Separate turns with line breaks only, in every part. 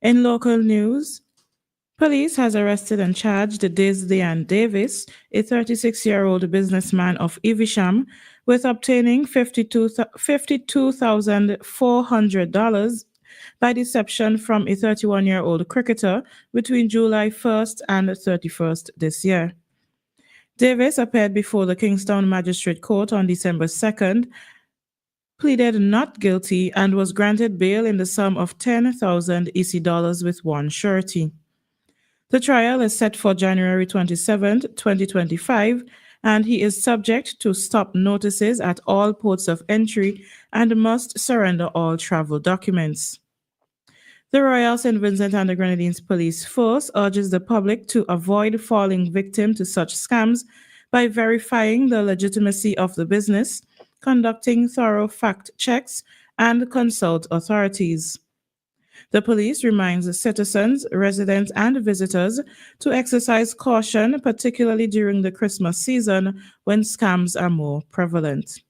In local news, police has arrested and charged Dianna Davis, a 36-year-old businessman of Evesham, with obtaining $52,400 by deception from a 31-year-old cricketer between July 1st and 31st this year. Davis appeared before the Kingstown Magistrate Court on December 2nd, pleaded not guilty, and was granted bail in the sum of 10,000 EC dollars with one surety. The trial is set for January 27th, 2025, and he is subject to stop notices at all ports of entry and must surrender all travel documents. The Royal St. Vincent and the Grenadines Police Force urges the public to avoid falling victim to such scams by verifying the legitimacy of the business, conducting thorough fact checks, and consult authorities. The police reminds citizens, residents, and visitors to exercise caution, particularly during the Christmas season when scams are more prevalent.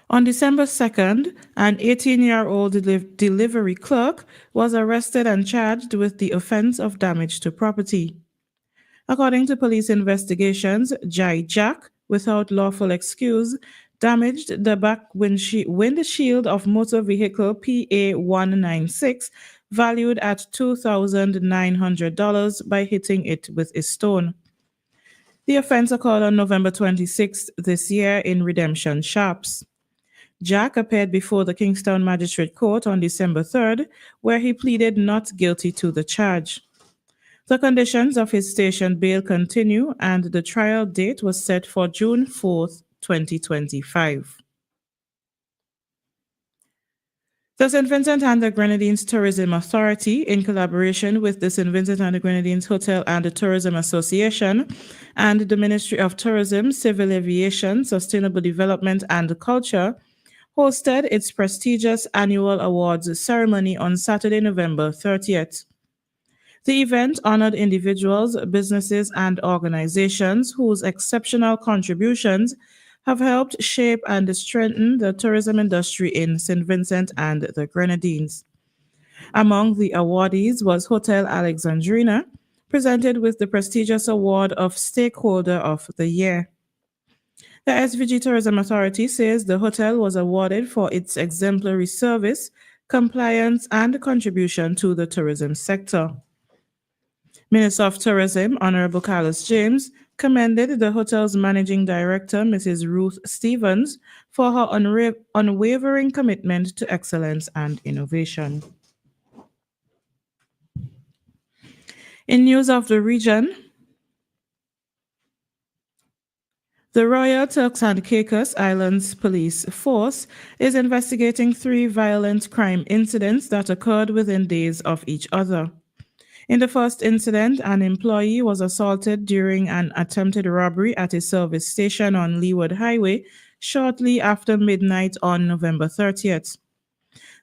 On December 2nd, an 18-year-old delivery clerk was arrested and charged with the offense of damage to property. According to police investigations, Jai Jack, without lawful excuse, damaged the back windshield of motor vehicle PA196, valued at $2,900, by hitting it with a stone. The offense occurred on November 26th this year in Redemption Shops. Jack appeared before the Kingstown Magistrate Court on December 3rd, where he pleaded not guilty to the charge. The conditions of his station bail continue, and the trial date was set for June 4th, 2025. The St. Vincent and the Grenadines Tourism Authority, in collaboration with the St. Vincent and the Grenadines Hotel and Tourism Association and the Ministry of Tourism, Civil Aviation, Sustainable Development and Culture, hosted its prestigious annual awards ceremony on Saturday, November 30th. The event honored individuals, businesses, and organizations whose exceptional contributions have helped shape and strengthen the tourism industry in St. Vincent and the Grenadines. Among the awardees was Hotel Alexandrina, presented with the prestigious award of Stakeholder of the Year. The SVG Tourism Authority says the hotel was awarded for its exemplary service, compliance, and contribution to the tourism sector. Minister of Tourism, Honorable Carlos James, commended the hotel's managing director, Mrs. Ruth Stevens, for her unwavering commitment to excellence and innovation. In news of the region, the Royal Turks and Caicos Islands Police Force is investigating 3 violent crime incidents that occurred within days of each other. In the first incident, an employee was assaulted during an attempted robbery at a service station on Leeward Highway shortly after midnight on November 30th.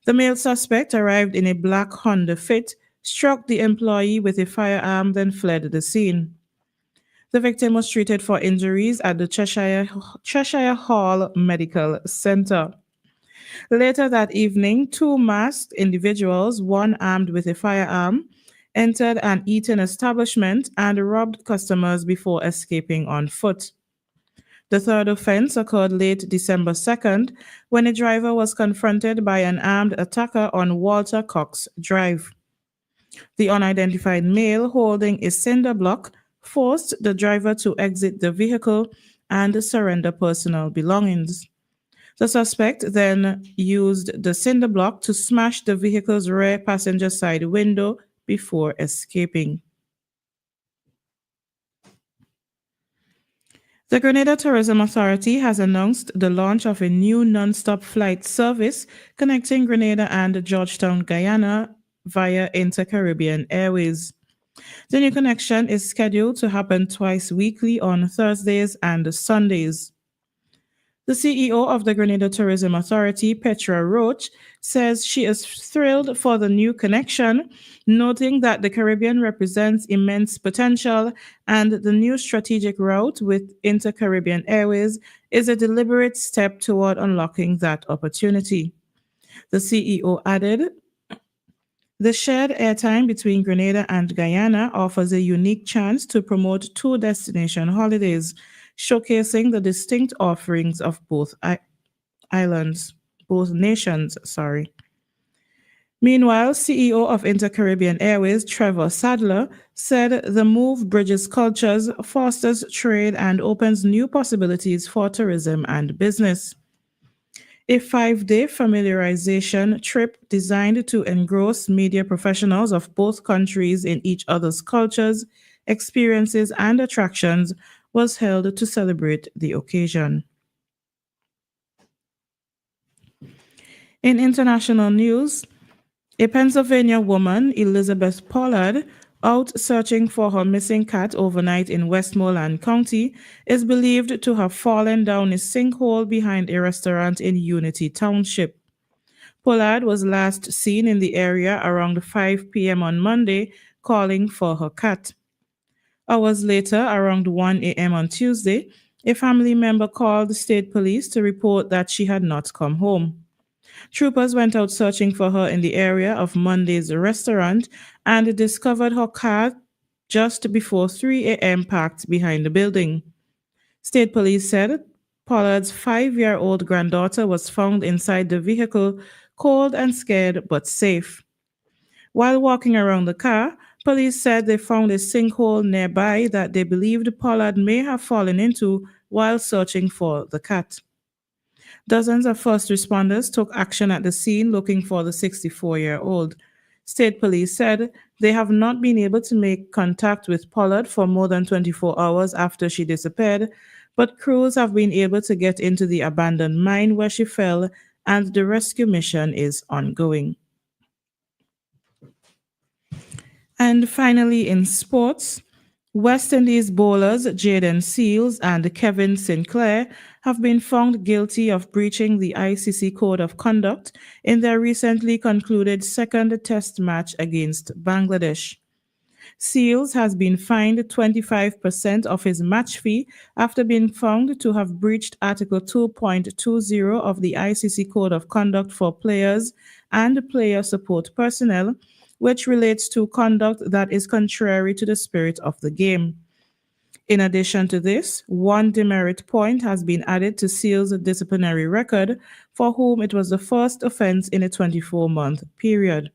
The male suspect arrived in a black Honda Fit, struck the employee with a firearm, then fled the scene. The victim was treated for injuries at the Cheshire Hall Medical Center. Later that evening, 2 masked individuals, one armed with a firearm, entered an eating establishment and robbed customers before escaping on foot. The third offense occurred late December 2nd, when a driver was confronted by an armed attacker on Walter Cox Drive. The unidentified male holding a cinder block forced the driver to exit the vehicle and surrender personal belongings. The suspect then used the cinder block to smash the vehicle's rear passenger side window before escaping. The Grenada Tourism Authority has announced the launch of a new non-stop flight service connecting Grenada and Georgetown, Guyana via Inter-Caribbean Airways. The new connection is scheduled to happen twice weekly on Thursdays and Sundays. The CEO of the Grenada Tourism Authority, Petra Roach, says she is thrilled for the new connection, noting that the Caribbean represents immense potential and the new strategic route with Inter-Caribbean Airways is a deliberate step toward unlocking that opportunity. The CEO added, the shared airtime between Grenada and Guyana offers a unique chance to promote two destination holidays, showcasing the distinct offerings of both nations, sorry. Meanwhile, CEO of Inter-Caribbean Airways, Trevor Sadler, said the move bridges cultures, fosters trade, and opens new possibilities for tourism and business. A 5-day familiarization trip designed to engross media professionals of both countries in each other's cultures, experiences, and attractions was held to celebrate the occasion. In international news, a Pennsylvania woman, Elizabeth Pollard, out searching for her missing cat overnight in Westmoreland County, is believed to have fallen down a sinkhole behind a restaurant in Unity Township. Pollard was last seen in the area around 5 p.m. on Monday, calling for her cat. Hours later, around 1 a.m. on Tuesday, a family member called the state police to report that she had not come home. Troopers went out searching for her in the area of Monday's restaurant and discovered her car just before 3 a.m. parked behind the building. State police said Pollard's 5-year-old granddaughter was found inside the vehicle, cold and scared but safe. While walking around the car, police said they found a sinkhole nearby that they believed Pollard may have fallen into while searching for the cat. Dozens of first responders took action at the scene looking for the 64-year-old. State police said they have not been able to make contact with Pollard for more than 24 hours after she disappeared, but crews have been able to get into the abandoned mine where she fell, and the rescue mission is ongoing. And finally, in sports, West Indies bowlers Jaden Seals and Kevin Sinclair have been found guilty of breaching the ICC Code of Conduct in their recently concluded second test match against Bangladesh. Seals has been fined 25% of his match fee after being found to have breached Article 2.20 of the ICC Code of Conduct for players and player support personnel, which relates to conduct that is contrary to the spirit of the game. In addition to this, 1 demerit point has been added to Seals' disciplinary record, for whom it was the first offense in a 24-month period.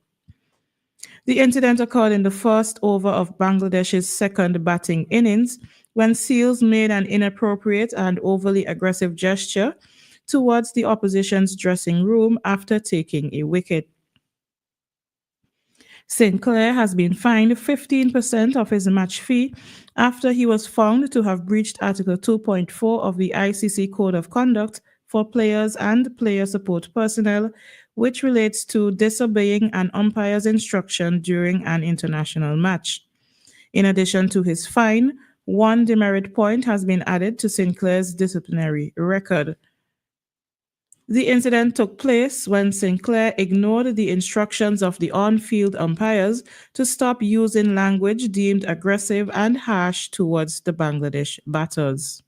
The incident occurred in the first over of Bangladesh's second batting innings when Seals made an inappropriate and overly aggressive gesture towards the opposition's dressing room after taking a wicket. Sinclair has been fined 15% of his match fee after he was found to have breached Article 2.4 of the ICC Code of Conduct for players and player support personnel, which relates to disobeying an umpire's instruction during an international match. In addition to his fine, 1 demerit point has been added to Sinclair's disciplinary record. The incident took place when Sinclair ignored the instructions of the on-field umpires to stop using language deemed aggressive and harsh towards the Bangladesh batters.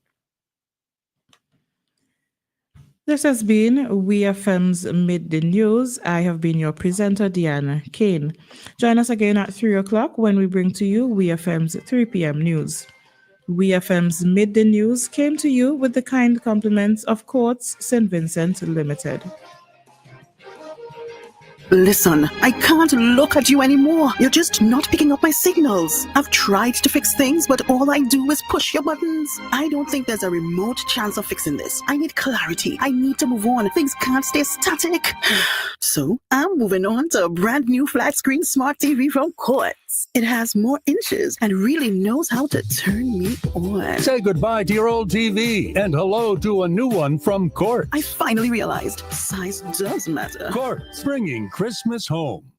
This has been WEFM's Midday News. I have been your presenter, Dianna Cain. Join us again at 3 o'clock when we bring to you WEFM's 3 p.m. news. WEFM's Midday News came to you with the kind compliments of Courts St. Vincent Limited.
Listen, I can't look at you anymore. You're just not picking up my signals. I've tried to fix things, but all I do is push your buttons. I don't think there's a remote chance of fixing this. I need clarity. I need to move on. Things can't stay static. So I'm moving on to a brand new flat screen smart TV from Quartz. It has more inches and really knows how to turn me on.
Say goodbye to your old TV and hello to a new one from Quartz.
I finally realized size does matter.
Quartz, bringing Christmas home.